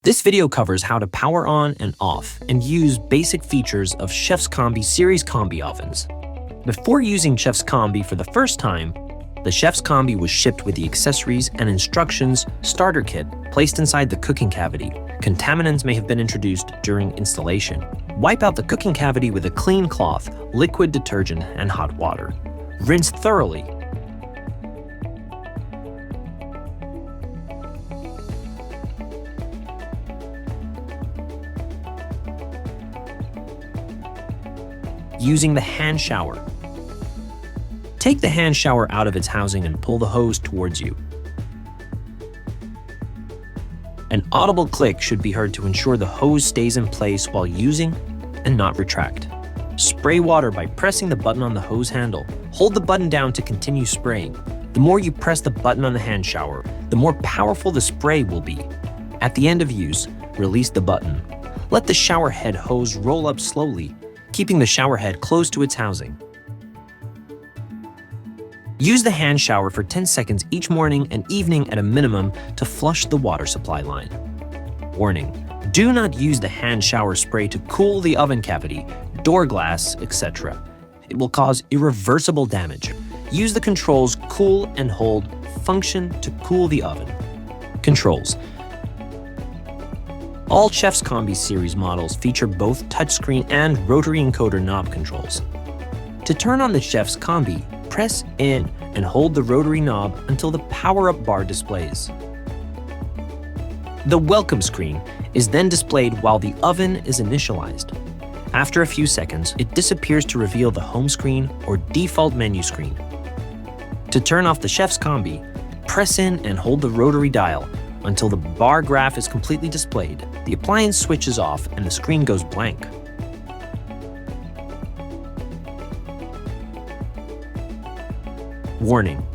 This video covers how to power on and off and use basic features of Chef'sCombi series Combi ovens. Before using Chef'sCombi for the first time, the Chef'sCombi was shipped with the accessories and instructions starter kit placed inside the cooking cavity. Contaminants may have been introduced during installation. Wipe out the cooking cavity with a clean cloth, liquid detergent, and hot water. Rinse thoroughly. Using the hand shower. Take the hand shower out of its housing and pull the hose towards you. An audible click should be heard to ensure the hose stays in place while using and not retract. Spray water by pressing the button on the hose handle. Hold the button down to continue spraying. The more you press the button on the hand shower, the more powerful the spray will be. At the end of use, release the button. Let the shower head hose roll up slowly, keeping the shower head close to its housing. Use the hand shower for 10 seconds each morning and evening at a minimum to flush the water supply line. Warning: do not use the hand shower spray to cool the oven cavity, door glass, etc. It will cause irreversible damage. Use the controls cool and hold function to cool the oven. Controls. All Chef'sCombi series models feature both touchscreen and rotary encoder knob controls. To turn on the Chef'sCombi, press in and hold the rotary knob until the power-up bar displays. The welcome screen is then displayed while the oven is initialized. After a few seconds, it disappears to reveal the home screen or default menu screen. To turn off the Chef'sCombi, press in and hold the rotary dial until the bar graph is completely displayed. The appliance switches off and the screen goes blank. Warning: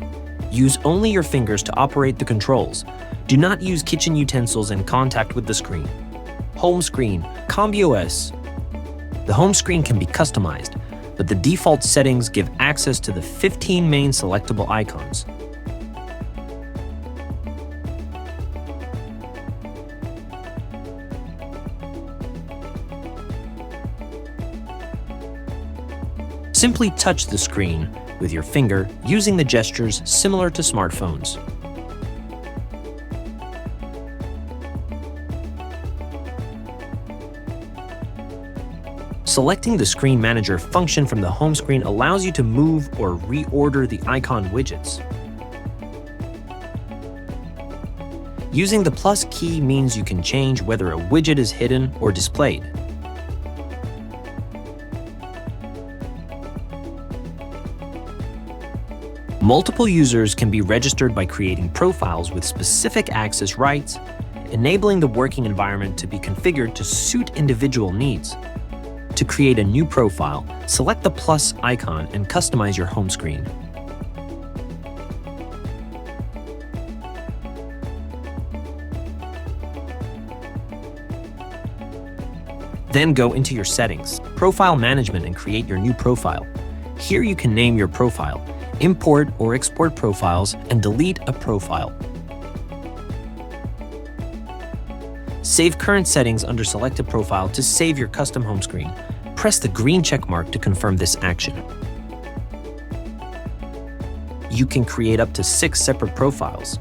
use only your fingers to operate the controls. Do not use kitchen utensils in contact with the screen. Home screen, Combi OS. The home screen can be customized, but the default settings give access to the 15 main selectable icons. Simply touch the screen with your finger using the gestures similar to smartphones. Selecting the Screen Manager function from the home screen allows you to move or reorder the icon widgets. Using the plus key means you can change whether a widget is hidden or displayed. Multiple users can be registered by creating profiles with specific access rights, enabling the working environment to be configured to suit individual needs. To create a new profile, select the plus icon and customize your home screen. Then go into your settings, profile management, and create your new profile. Here you can name your profile, import or export profiles, and delete a profile. Save current settings under selected profile to save your custom home screen. Press the green check mark to confirm this action. You can create up to 6 separate profiles.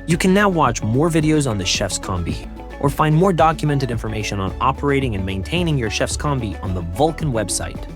You can now watch more videos on the Chef'sCombi or find more documented information on operating and maintaining your Chef'sCombi on the Vulcan website.